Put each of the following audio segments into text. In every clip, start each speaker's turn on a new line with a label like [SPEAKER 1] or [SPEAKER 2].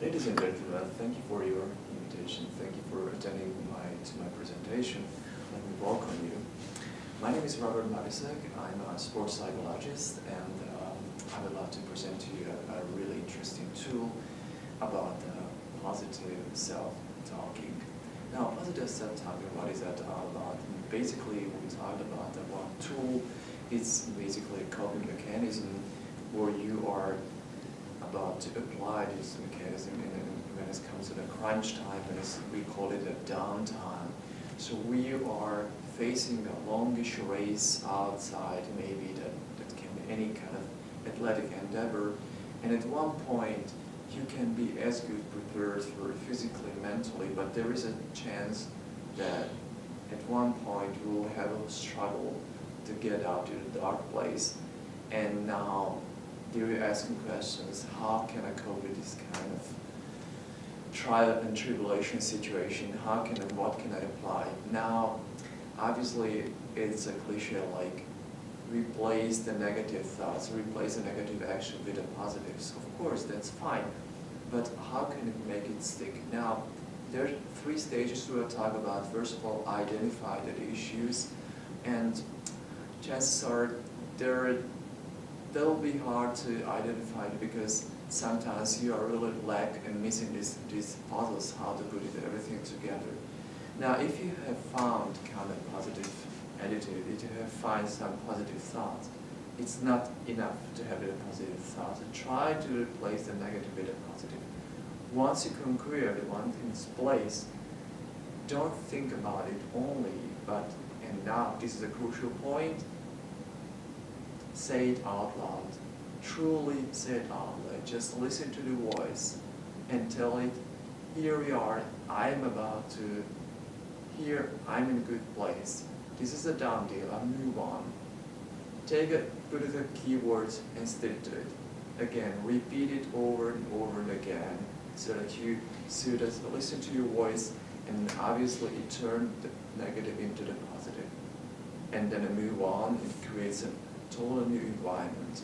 [SPEAKER 1] Ladies and gentlemen, thank you for your invitation. Thank you for attending my presentation. Let me welcome you. My name is Robert Matisek. I'm a sports psychologist, and I would like to present to you a really interesting tool about positive self-talking. Now, positive self-talking, what is that all about? Basically, we talked about that one tool. It's basically a coping mechanism where you are about to apply this mechanism when it comes to the crunch time, and we call it a downtime. So we are facing a longish race outside, maybe that can be any kind of athletic endeavor, and at one point you can be as good prepared for physically, mentally, but there is a chance that at one point you will have a struggle to get out to the dark place, and now you're asking questions, how can I cope with this kind of trial and tribulation situation? What can I apply? Now, obviously, it's a cliche like, replace the negative thoughts, replace the negative action with the positives. Of course, that's fine, but how can it make it stick? Now, there are 3 stages to talk about. First of all, identify the issues, and chances are they'll be hard to identify because sometimes you are really lack and missing these puzzles, how to put everything together. Now, if you have found kind of positive attitude, if you have found some positive thoughts, it's not enough to have a positive thought. Try to replace the negative with a positive. Once you conquer the one in its place, don't think about it only, and now this is a crucial point, say it out loud. Truly say it out loud. Just listen to the voice and tell it, here we are, I'm in a good place. This is a done deal, I'll move on. Put the keywords and stick to it. Again, repeat it over and over and again so that you listen to your voice, and obviously it turns the negative into the positive. And then move on, it creates a totally new environment.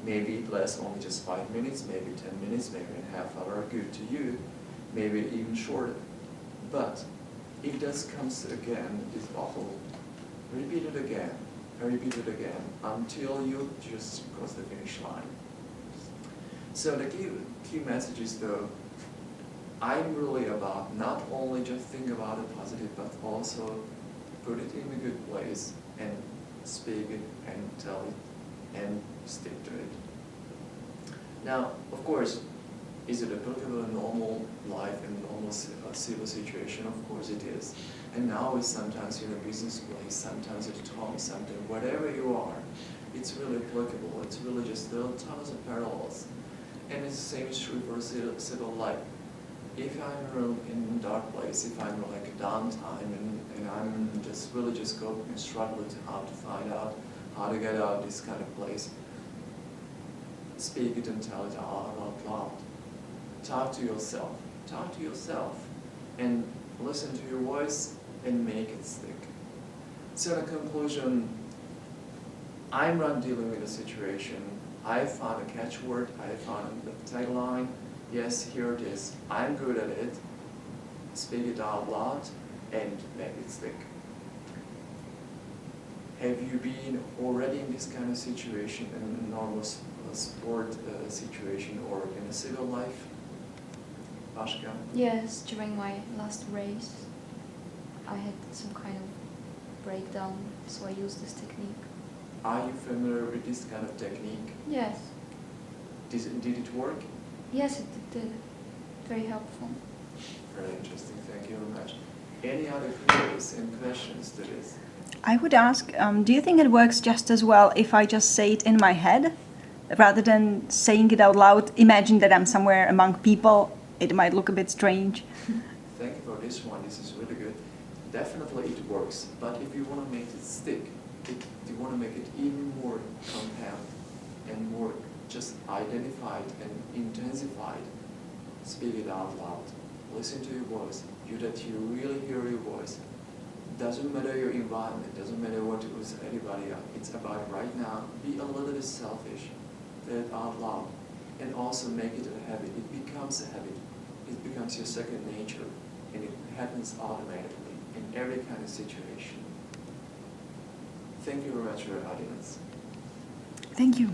[SPEAKER 1] Maybe it lasts only just 5 minutes, maybe 10 minutes, maybe a half hour, good to you, maybe even shorter. But if this comes again, this awful, repeat it again, and repeat it again, until you just cross the finish line. So the key message is though, I'm really about not only just think about the positive, but also put it in a good place and speak it and tell it and stick to it. Now, of course, is it applicable in normal life and normal civil situation? Of course it is. And now it's sometimes in a business place, sometimes at home, something, whatever you are, it's really applicable. It's really just, there are tons of parallels. And it's the same is true for civil life. If I'm in a dark place, if I'm like a downtime and I'm just coping and struggling how to find out how to get out of this kind of place, speak it and tell it out loud. Talk to yourself, and listen to your voice and make it stick. So in conclusion, I'm not dealing with a situation. I found a catchword, I found the tagline. Yes, here it is. I'm good at it. Speak it out loud and make it stick. Have you been already in this kind of situation, in a normal sport situation or in a civil life? Ashka?
[SPEAKER 2] Yes, during my last race, I had some kind of breakdown, so I used this technique.
[SPEAKER 1] Are you familiar with this kind of technique?
[SPEAKER 2] Yes.
[SPEAKER 1] Did it work?
[SPEAKER 2] Yes, it did. Very helpful.
[SPEAKER 1] Very interesting, thank you very much. Any other queries and questions to this?
[SPEAKER 3] I would ask, do you think it works just as well if I just say it in my head? Rather than saying it out loud, imagine that I'm somewhere among people, it might look a bit strange.
[SPEAKER 1] Thank you for this one, this is really good. Definitely it works, but if you want to make it stick, if you want to make it even more compound and more just identified and intensified, speak it out loud. Listen to your voice, that you really hear your voice. Doesn't matter your environment, doesn't matter what it was anybody else. It's about right now, be a little bit selfish, say it out loud, and also make it a habit. It becomes a habit. becomes your second nature, and it happens automatically in every kind of situation. Thank you very much for your audience.
[SPEAKER 3] Thank you.